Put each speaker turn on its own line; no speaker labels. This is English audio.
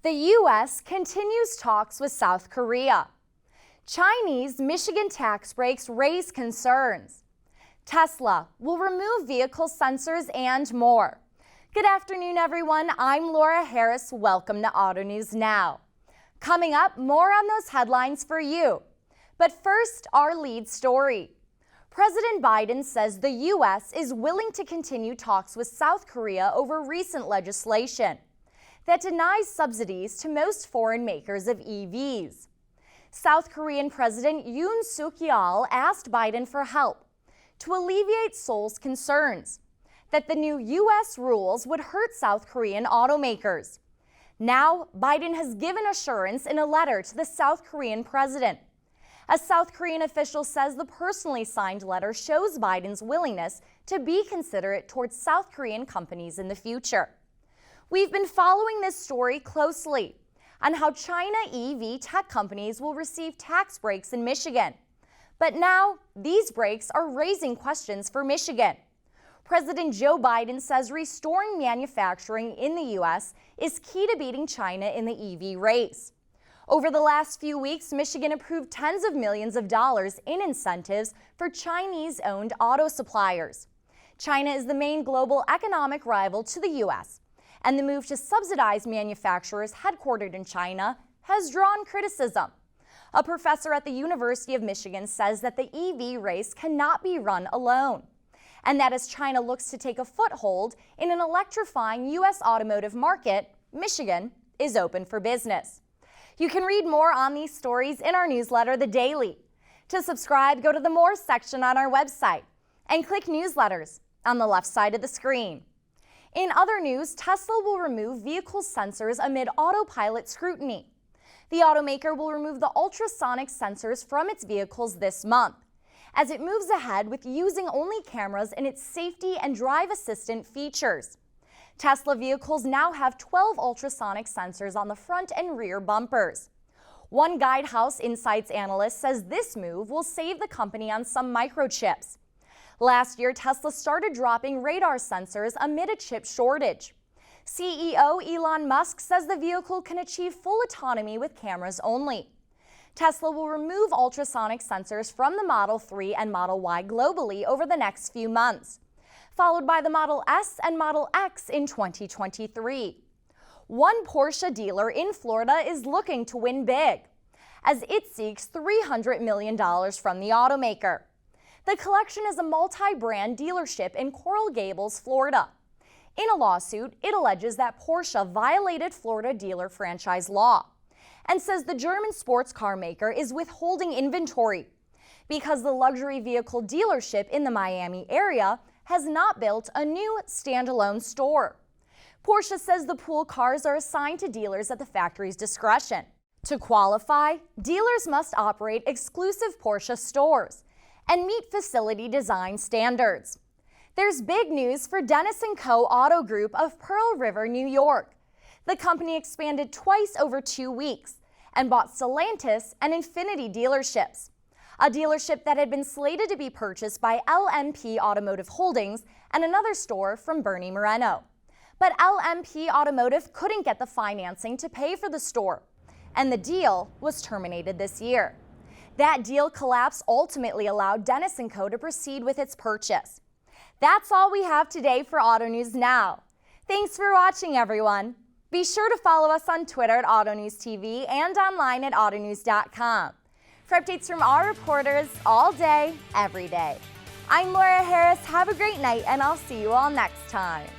The U.S. continues talks with South Korea. Chinese Michigan tax breaks raise concerns. Tesla will remove vehicle sensors and more. Good afternoon, everyone. I'm Laura Harris. Welcome to Auto News Now. Coming up, more on those headlines for you. But first, our lead story. President Biden says the U.S. is willing to continue talks with South Korea over recent legislation that denies subsidies to most foreign makers of EVs. South Korean President Yoon Suk-yeol asked Biden for help to alleviate Seoul's concerns that the new U.S. rules would hurt South Korean automakers. Now, Biden has given assurance in a letter to the South Korean president. A South Korean official says the personally signed letter shows Biden's willingness to be considerate towards South Korean companies in the future. We've been following this story closely on how China EV tech companies will receive tax breaks in Michigan. But now, these breaks are raising questions for Michigan. President Joe Biden says restoring manufacturing in the U.S. is key to beating China in the EV race. Over the last few weeks, Michigan approved tens of millions of dollars in incentives for Chinese-owned auto suppliers. China is the main global economic rival to the U.S., and the move to subsidize manufacturers headquartered in China has drawn criticism. A professor at the University of Michigan says that the EV race cannot be run alone, and that as China looks to take a foothold in an electrifying U.S. automotive market, Michigan is open for business. You can read more on these stories in our newsletter, The Daily. To subscribe, go to the More section on our website and click Newsletters on the left side of the screen. In other news, Tesla will remove vehicle sensors amid autopilot scrutiny. The automaker will remove the ultrasonic sensors from its vehicles this month, as it moves ahead with using only cameras in its safety and drive assistant features. Tesla vehicles now have 12 ultrasonic sensors on the front and rear bumpers. One Guidehouse Insights analyst says this move will save the company on some microchips. Last year, Tesla started dropping radar sensors amid a chip shortage. CEO Elon Musk says the vehicle can achieve full autonomy with cameras only. Tesla will remove ultrasonic sensors from the Model 3 and Model Y globally over the next few months, followed by the Model S and Model X in 2023. One Porsche dealer in Florida is looking to win big, as it seeks $300 million from the automaker. The collection is a multi-brand dealership in Coral Gables, Florida. In a lawsuit, it alleges that Porsche violated Florida dealer franchise law and says the German sports car maker is withholding inventory because the luxury vehicle dealership in the Miami area has not built a new standalone store. Porsche says the pool cars are assigned to dealers at the factory's discretion. To qualify, dealers must operate exclusive Porsche stores and meet facility design standards. There's big news for Dennis & Co. Auto Group of Pearl River, New York. The company expanded twice over 2 weeks and bought Stellantis and Infiniti dealerships, a dealership that had been slated to be purchased by LMP Automotive Holdings and another store from Bernie Moreno. But LMP Automotive couldn't get the financing to pay for the store, and the deal was terminated this year. That deal collapse ultimately allowed Dennis & Co. to proceed with its purchase. That's all we have today for Auto News Now. Thanks for watching, everyone. Be sure to follow us on Twitter at AutoNewsTV and online at autonews.com for updates from our reporters all day, every day. I'm Laura Harris. Have a great night, and I'll see you all next time.